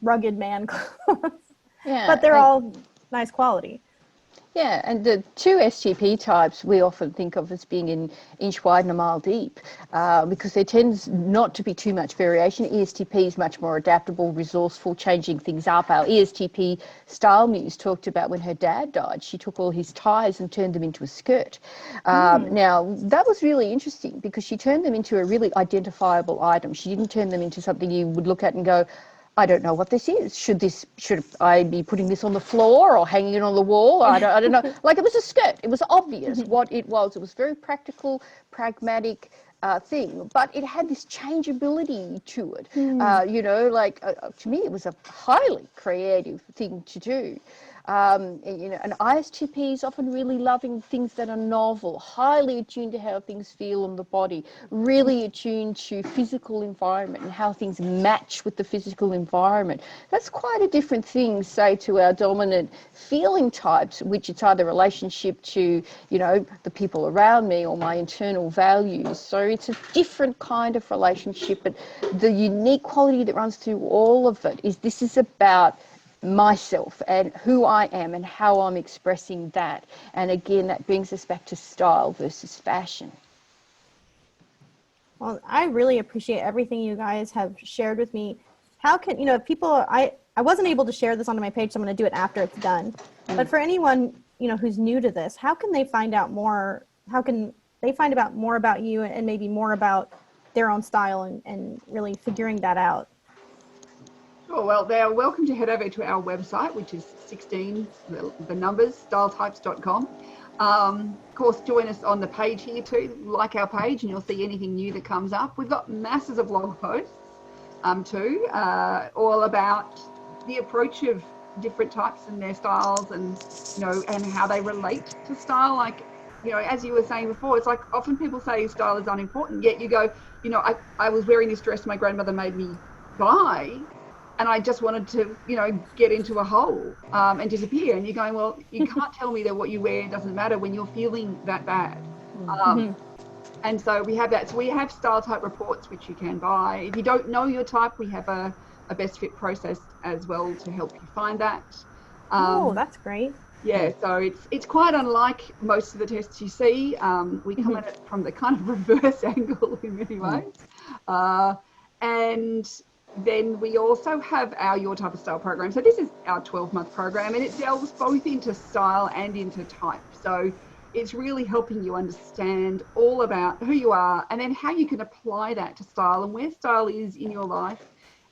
rugged man clothes. But they're all nice quality. Yeah, and the two STP types we often think of as being an inch wide and a mile deep, because there tends not to be too much variation. ESTP is much more adaptable, resourceful, changing things up. Our ESTP style muse talked about when her dad died, she took all his ties and turned them into a skirt. Now, that was really interesting because she turned them into a really identifiable item. She didn't turn them into something you would look at and go, I don't know what this is. Should I be putting this on the floor or hanging it on the wall? I don't know. Like, it was a skirt. It was obvious what it was. It was very practical, pragmatic thing, but it had this changeability to it. You know, like to me, it was a highly creative thing to do. You know, an ISTP is often really loving things that are novel, highly attuned to how things feel on the body, really attuned to physical environment and how things match with the physical environment. That's quite a different thing, say, to our dominant feeling types, which it's either relationship to, you know, the people around me or my internal values. So it's a different kind of relationship, but the unique quality that runs through all of it is this is about myself and who I am and how I'm expressing that. And again, that brings us back to style versus fashion. Well, I really appreciate everything you guys have shared with me. How can, you know, if people, I wasn't able to share this onto my page, so I'm going to do it after it's done. But for anyone, you know, who's new to this, how can they find out more? How can they find out more about you and maybe more about their own style and really figuring that out? Sure, well, they are welcome to head over to our website, which is 16, the numbers, styletypes.com. Of course, join us on the page here too, like our page, and you'll see anything new that comes up. We've got masses of blog posts too, all about the approach of different types and their styles and, you know, and how they relate to style. Like, you know, as you were saying before, it's like often people say style is unimportant, yet you go, you know, I was wearing this dress my grandmother made me buy, and I just wanted to, you know, get into a hole and disappear. And you're going, well, you can't tell me that what you wear doesn't matter when you're feeling that bad. And so we have that. So we have style type reports, which you can buy. If you don't know your type, we have a best fit process as well to help you find that. Oh, that's great. Yeah, so it's quite unlike most of the tests you see. We come at it from the kind of reverse angle in many ways. And then we also have our Your Type of Style program. So this is our 12-month program, and it delves both into style and into type. So it's really helping you understand all about who you are and then how you can apply that to style and where style is in your life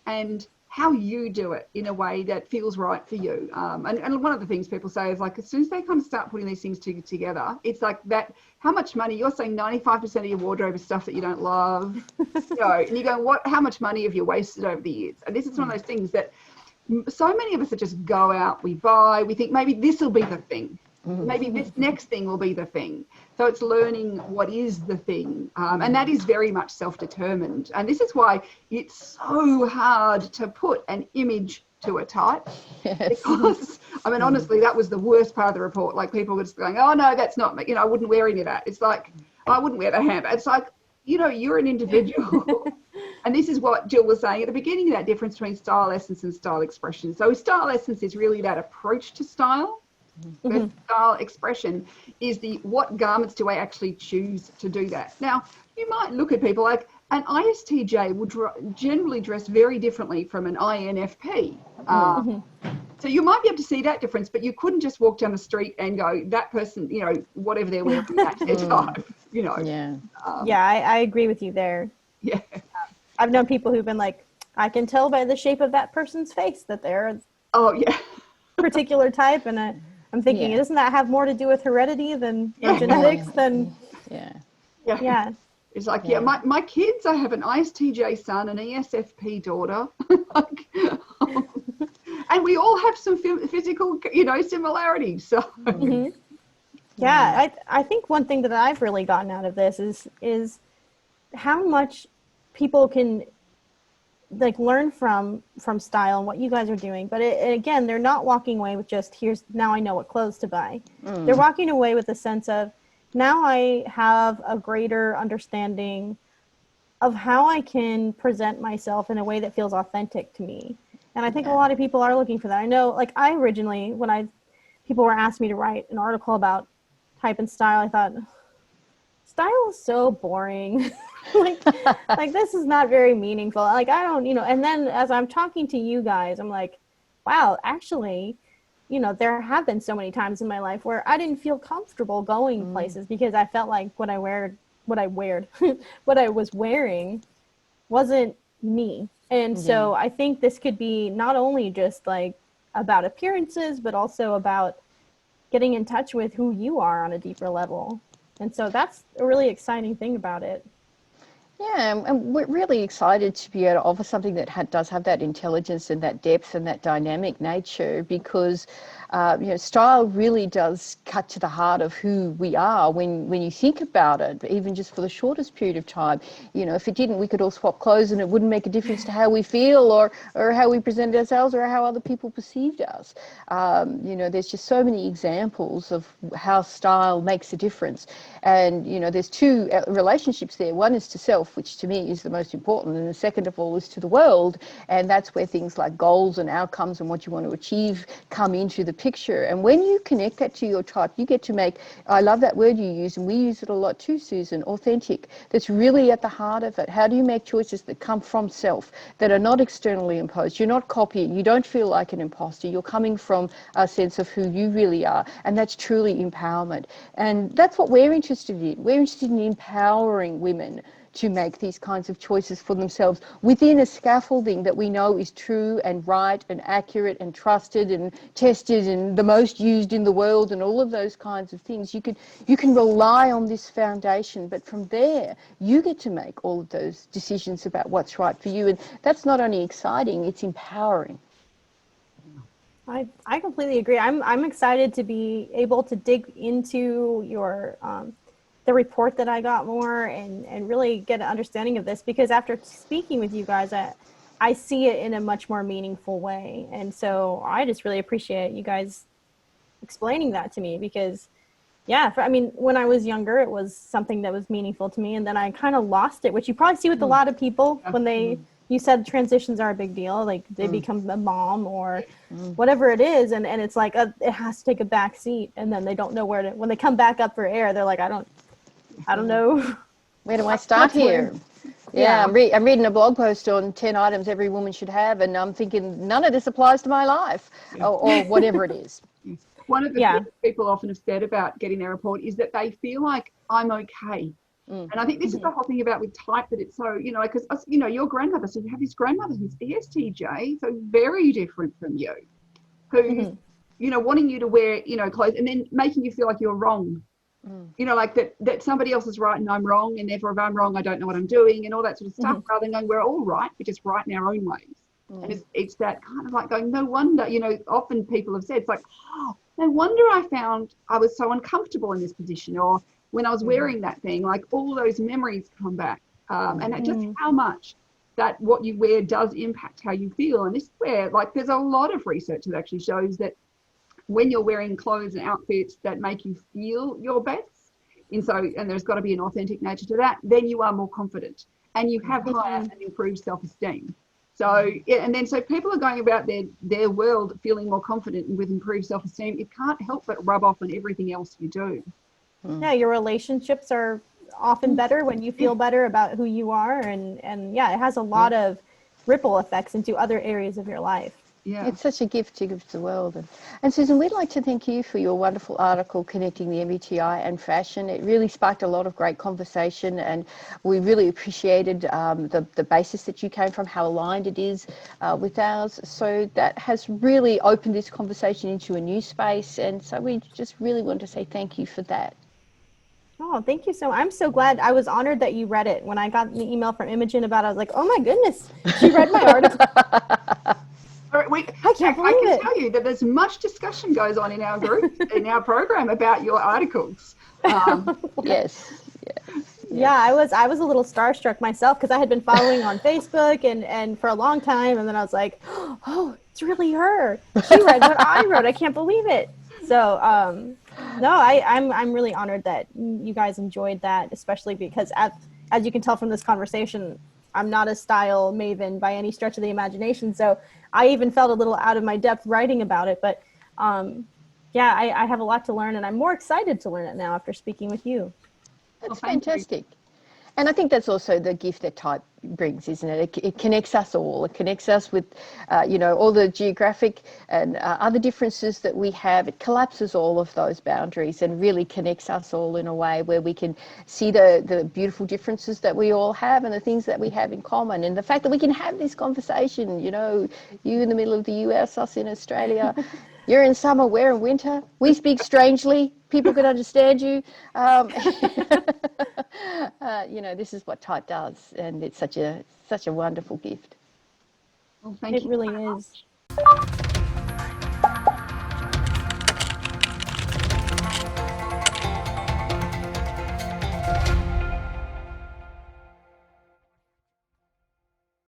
and how you do it in a way that feels right for you. And one of the things people say is, like, as soon as they kind of start putting these things together, it's like that, how much money, you're saying 95% of your wardrobe is stuff that you don't love, you know, and you go, how much money have you wasted over the years? And this is one of those things that so many of us that just go out, we buy, we think maybe this will be the thing. Maybe this next thing will be the thing. So it's learning what is the thing. And that is very much self-determined. And this is why it's so hard to put an image to a type. Yes. Because, I mean, honestly, that was the worst part of the report. Like, people were just going, oh, no, that's not me. You know, I wouldn't wear any of that. It's like, I wouldn't wear the handbag. It's like, you know, you're an individual. And this is what Jill was saying at the beginning, that difference between style essence and style expression. So style essence is really that approach to style. But style expression is the what garments do I actually choose to do that. Now, you might look at people like an ISTJ would generally dress very differently from an INFP. So you might be able to see that difference, but you couldn't just walk down the street and go, that person, you know, whatever they're wearing, that's their type, you know. Yeah, I agree with you there. Yeah. I've known people who've been like, I can tell by the shape of that person's face that they're a particular type, and I'm thinking, doesn't that have more to do with heredity than genetics? Than yeah. It's like, my kids, I have an ISTJ son, an ESFP daughter, and we all have some physical, you know, similarities. So. Yeah, I think one thing that I've really gotten out of this is how much people can like learn from style and what you guys are doing, but again, they're not walking away with just now I know what clothes to buy. They're walking away with a sense of, now I have a greater understanding of how I can present myself in a way that feels authentic to me. And I think a lot of people are looking for that. I know, like, I originally, when people were asking me to write an article about type and style, I thought, style is so boring. like this is not very meaningful. Like, I don't, you know, and then as I'm talking to you guys, I'm like, wow, actually, you know, there have been so many times in my life where I didn't feel comfortable going places because I felt like what I was wearing wasn't me. And so I think this could be not only just like about appearances, but also about getting in touch with who you are on a deeper level. And so that's a really exciting thing about it. Yeah, and we're really excited to be able to offer something that does have that intelligence and that depth and that dynamic nature, because you know, style really does cut to the heart of who we are when you think about it, even just for the shortest period of time. You know, if it didn't, we could all swap clothes and it wouldn't make a difference to how we feel or how we presented ourselves or how other people perceived us. You know, there's just so many examples of how style makes a difference. And, you know, there's two relationships there. One is to self, which to me is the most important, and the second of all is to the world, and that's where things like goals and outcomes and what you want to achieve come into the picture. And when you connect that to your type, you get to make, I love that word you use, and we use it a lot too, Susan, authentic. That's really at the heart of it. How do you make choices that come from self, that are not externally imposed? You're not copying, you don't feel like an imposter, you're coming from a sense of who you really are, and that's truly empowerment. And that's what we're interested in. We're interested in empowering women to make these kinds of choices for themselves within a scaffolding that we know is true and right and accurate and trusted and tested and the most used in the world and all of those kinds of things. You can rely on this foundation, but from there you get to make all of those decisions about what's right for you, and that's not only exciting, it's empowering. I completely agree. I'm excited to be able to dig into your the report that I got more and really get an understanding of this, because after speaking with you guys, I see it in a much more meaningful way. And so I just really appreciate you guys explaining that to me, because I mean, when I was younger, it was something that was meaningful to me, and then I kind of lost it, which you probably see with a lot of people when you said transitions are a big deal, like they become a mom or whatever it is, and it's like it has to take a back seat, and then they don't know where to, when they come back up for air, they're like, I don't know. Where do I start here? Yeah, I'm reading a blog post on 10 items every woman should have, and I'm thinking none of this applies to my life, or whatever it is. One of the things people often have said about getting their report is that they feel like I'm okay. And I think this is the whole thing about with type, that it's so, you know, because, you know, your grandmother, so you have this grandmother who's ESTJ, so very different from you, who's, you know, wanting you to wear, you know, clothes and then making you feel like you're wrong. You know, like that somebody else is right and I'm wrong, and therefore if I'm wrong, I don't know what I'm doing and all that sort of stuff, rather than going, we're all right, we're just right in our own ways. And it's that kind of like going, no wonder, you know, often people have said, it's like, oh, no wonder I found I was so uncomfortable in this position, or when I was wearing that thing, like all those memories come back. And just how much that what you wear does impact how you feel. And this is where, like, there's a lot of research that actually shows that when you're wearing clothes and outfits that make you feel your best, and there's got to be an authentic nature to that, then you are more confident and you have higher and improved self-esteem. So, and then so people are going about their world feeling more confident and with improved self-esteem. It can't help but rub off on everything else you do. Yeah, your relationships are often better when you feel better about who you are, and yeah, it has a lot of ripple effects into other areas of your life. Yeah, it's such a gift to give to the world. And Susan, we'd like to thank you for your wonderful article connecting the MBTI and fashion. It really sparked a lot of great conversation, and we really appreciated the basis that you came from, how aligned it is with ours. So that has really opened this conversation into a new space, and so we just really want to say thank you for that. Oh, thank you so much. I'm so glad. I was honored that you read it. When I got the email from Imogen about it, I was like, oh my goodness, she read my article. I can tell you that there's much discussion goes on in our group, in our program, about your articles. Yes. Yeah, I was a little starstruck myself because I had been following on Facebook and for a long time, and then I was like, oh, it's really her. She read what I wrote. I can't believe it. So no, I'm really honored that you guys enjoyed that, especially because as you can tell from this conversation, I'm not a style maven by any stretch of the imagination. So I even felt a little out of my depth writing about it. But yeah, I have a lot to learn, and I'm more excited to learn it now after speaking with you. That's fantastic. And I think that's also the gift that type brings, isn't it? It connects us all. It connects us with, all the geographic and other differences that we have. It collapses all of those boundaries and really connects us all in a way where we can see the beautiful differences that we all have and the things that we have in common. And the fact that we can have this conversation, you in the middle of the US, us in Australia, you're in summer, we're in winter. We speak strangely. People can understand you. This is what type does, and it's such a wonderful gift. Well, thank you really so is. much.